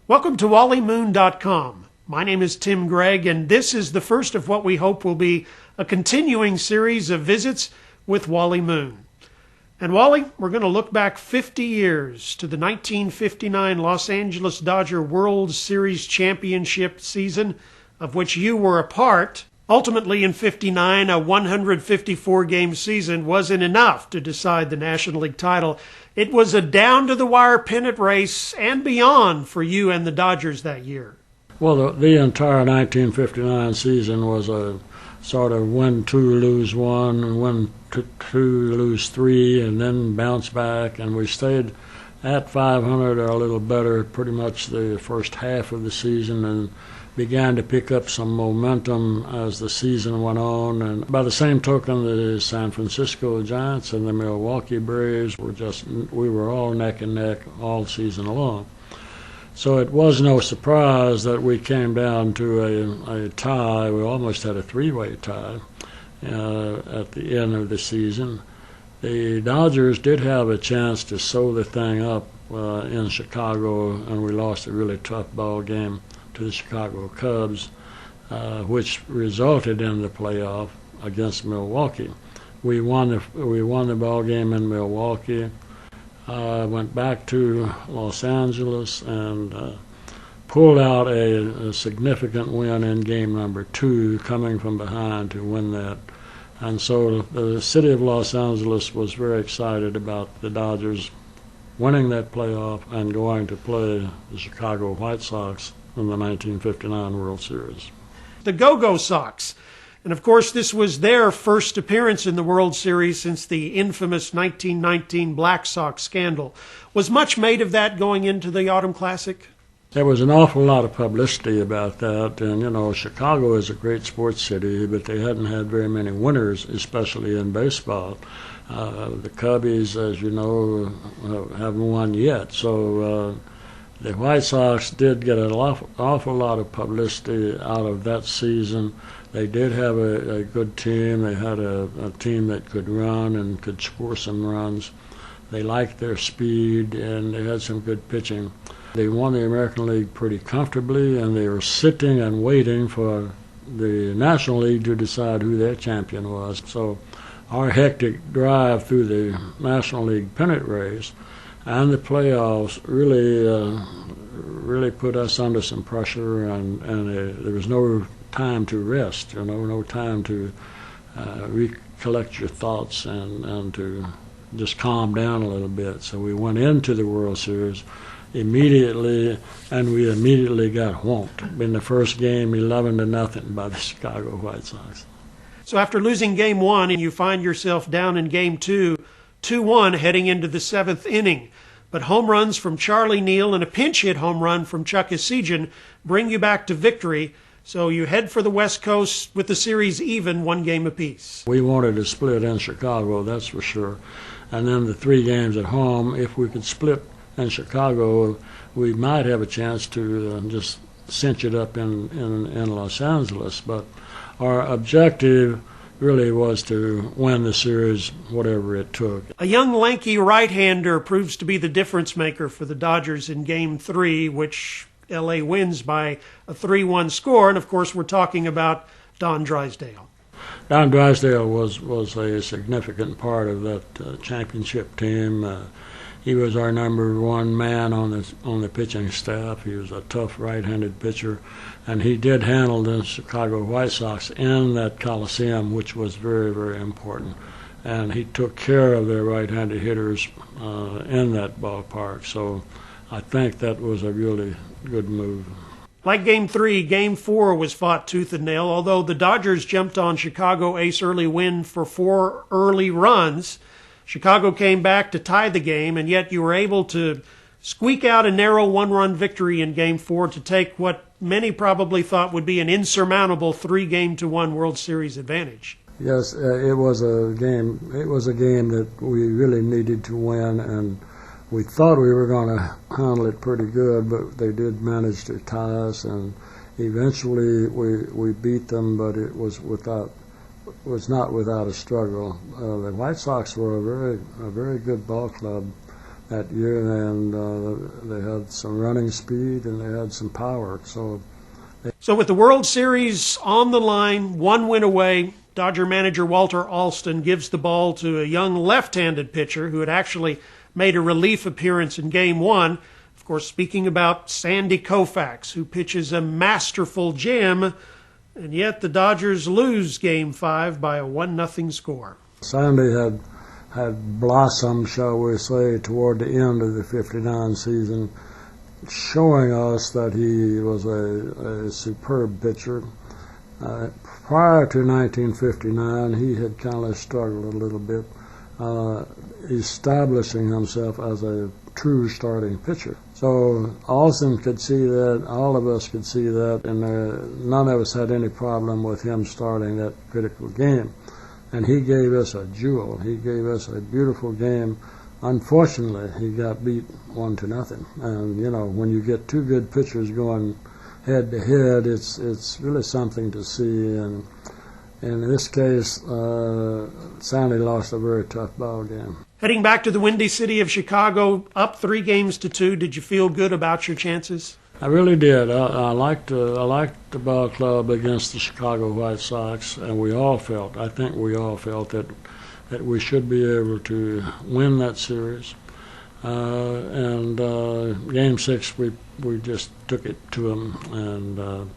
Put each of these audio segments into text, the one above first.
Welcome to WallyMoon.com. My name is Tim Gregg, and this is the first of what we hope will be a continuing series of visits with Wally Moon. And Wally, we're going to look back 50 years to the 1959 Los Angeles Dodger World Series championship season, of which you were a part. Ultimately, in '59, a 154-game season wasn't enough to decide the National League title. It was a down-to-the-wire pennant race and beyond for you and the Dodgers that year. Well, the entire 1959 season was a sort of win two, lose one, win two, lose three, and then bounce back. And we stayed at 500 or a little better pretty much the first half of the season, and began to pick up some momentum as the season went on. And by the same token, the San Francisco Giants and the Milwaukee Braves we were all neck and neck all season long. So it was no surprise that we came down to a tie. We almost had a three-way tie at the end of the season. The Dodgers did have a chance to sew the thing up in Chicago, and we lost a really tough ball game to the Chicago Cubs, which resulted in the playoff against Milwaukee. We won the ball game in Milwaukee. Went back to Los Angeles and pulled out a significant win in game number 2, coming from behind to win that. And so the city of Los Angeles was very excited about the Dodgers winning that playoff and going to play the Chicago White Sox in the 1959 World Series. The Go-Go Sox. And of course, this was their first appearance in the World Series since the infamous 1919 Black Sox scandal. Was much made of that going into the Autumn Classic? There was an awful lot of publicity about that, and you know, Chicago is a great sports city, but they hadn't had very many winners, especially in baseball. The Cubbies, as you know, haven't won yet, so the White Sox did get an awful lot of publicity out of that season. They did have a good team. They had a team that could run and could score some runs. They liked their speed, and they had some good pitching. They won the American League pretty comfortably, and they were sitting and waiting for the National League to decide who their champion was. So our hectic drive through the National League pennant race and the playoffs really put us under some pressure, and there was no time to rest, no time to recollect your thoughts and to just calm down a little bit. So we went into the World Series immediately, and we immediately got whomped in the first game, 11-0 by the Chicago White Sox. So after losing Game 1, and you find yourself down in Game 2, 2-1 heading into the 7th inning. But home runs from Charlie Neal and a pinch hit home run from Chuck Esigian bring you back to victory. So you head for the West Coast with the series even, 1 game apiece. We wanted to split in Chicago, that's for sure. And then the 3 games at home, if we could split in Chicago, we might have a chance to just cinch it up in Los Angeles. But our objective really was to win the series, whatever it took. A young, lanky right-hander proves to be the difference maker for the Dodgers in Game 3, which L.A. wins by a 3-1 score. And, of course, we're talking about Don Drysdale. Don Drysdale was a significant part of that championship team. He was our number 1 man on the pitching staff. He was a tough right-handed pitcher, and he did handle the Chicago White Sox in that Coliseum, which was very, very important. And he took care of their right-handed hitters in that ballpark. So I think that was a really good move. Like Game 3, Game 4 was fought tooth and nail, although the Dodgers jumped on Chicago ace early win for 4 early runs. Chicago came back to tie the game, and yet you were able to squeak out a narrow 1-run victory in Game 4 to take what many probably thought would be an insurmountable 3-game-to-1 World Series advantage. Yes, it was a game. It was a game that we really needed to win, and we thought we were going to handle it pretty good, but they did manage to tie us, and eventually we beat them, but it was not without a struggle. The White Sox were a very good ball club, that year, and they had some running speed and they had some power. So with the World Series on the line, one win away, Dodger manager Walter Alston gives the ball to a young left-handed pitcher who had actually made a relief appearance in Game 1. Of course, speaking about Sandy Koufax, who pitches a masterful gem, and yet the Dodgers lose Game 5 by a 1-0 score. Sandy had blossomed, shall we say, toward the end of the '59 season, showing us that he was a superb pitcher. Prior to 1959, he had kind of struggled a little bit, establishing himself as a true starting pitcher. So Alston could see that, all of us could see that, and none of us had any problem with him starting that critical game. And he gave us a jewel. He gave us a beautiful game. Unfortunately, he got beat 1-0. And, you know, when you get two good pitchers going head to head, it's really something to see. And in this case, Sandy lost a very tough ball game. Heading back to the Windy City of Chicago, up 3-2, did you feel good about your chances? I really did. I liked the ball club against the Chicago White Sox, and I think we all felt that we should be able to win that series. And Game 6, we just took it to them and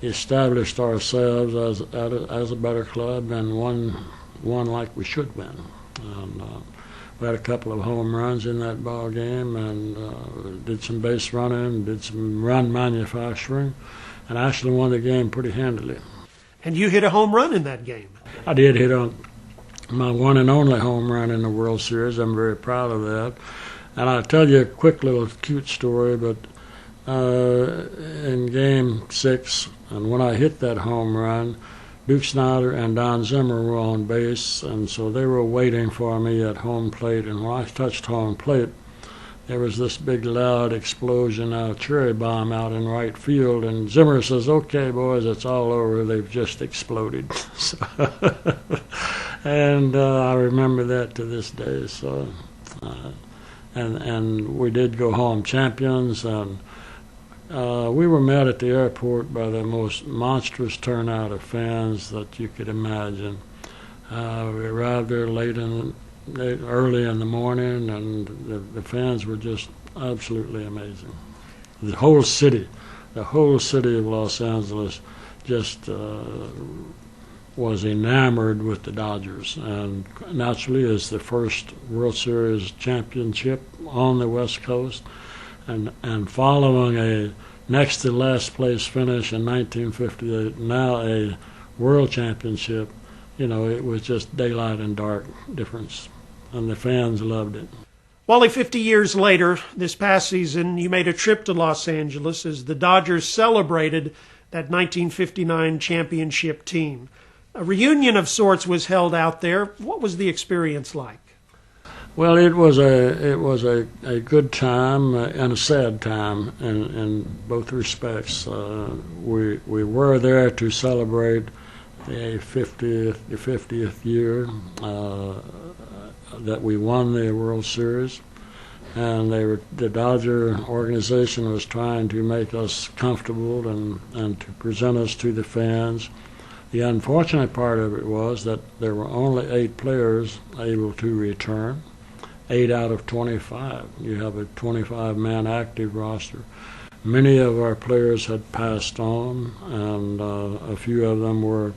established ourselves as a better club and won like we should win. And we had a couple of home runs in that ball game, and did some base running, did some run manufacturing, and actually won the game pretty handily. And you hit a home run in that game. I did hit my one and only home run in the World Series. I'm very proud of that. And I'll tell you a quick little cute story, but in Game 6, and when I hit that home run, Duke Snyder and Don Zimmer were on base, and so they were waiting for me at home plate. And when I touched home plate, there was this big loud explosion, a cherry bomb out in right field, and Zimmer says, "Okay, boys, it's all over. They've just exploded." So and I remember that to this day. So, and we did go home champions, and we were met at the airport by the most monstrous turnout of fans that you could imagine. We arrived there early in the morning, and the fans were just absolutely amazing. The whole city of Los Angeles just was enamored with the Dodgers, and naturally it's the first World Series championship on the West Coast. And following a next to last place finish in 1958, now a world championship, you know, it was just daylight and dark difference, and the fans loved it. Wally, 50 years later, this past season, you made a trip to Los Angeles as the Dodgers celebrated that 1959 championship team. A reunion of sorts was held out there. What was the experience like? Well, it was a good time and a sad time in both respects. We were there to celebrate the 50th year that we won the World Series, and the Dodger organization was trying to make us comfortable and to present us to the fans. The unfortunate part of it was that there were only 8 players able to return. 8 out of 25. You have a 25-man active roster. Many of our players had passed on, and a few of them were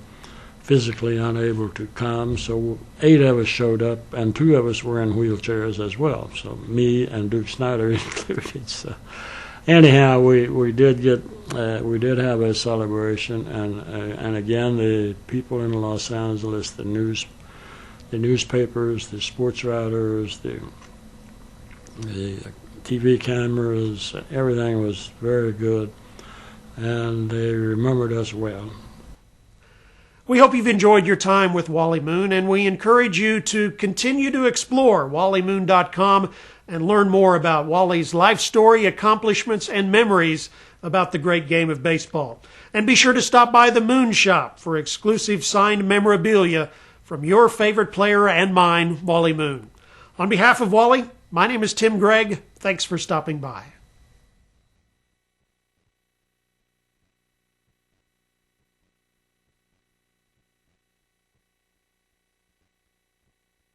physically unable to come. So 8 of us showed up, and 2 of us were in wheelchairs as well. So me and Duke Snyder included. So anyhow, we did have a celebration, and again the people in Los Angeles, the newspapers, the sports writers, the TV cameras, everything was very good, and they remembered us well. We hope you've enjoyed your time with Wally Moon, and we encourage you to continue to explore wallymoon.com and learn more about Wally's life story, accomplishments, and memories about the great game of baseball. And be sure to stop by the Moon Shop for exclusive signed memorabilia from your favorite player and mine, Wally Moon. On behalf of Wally, My name is Tim Gregg. Thanks for stopping by.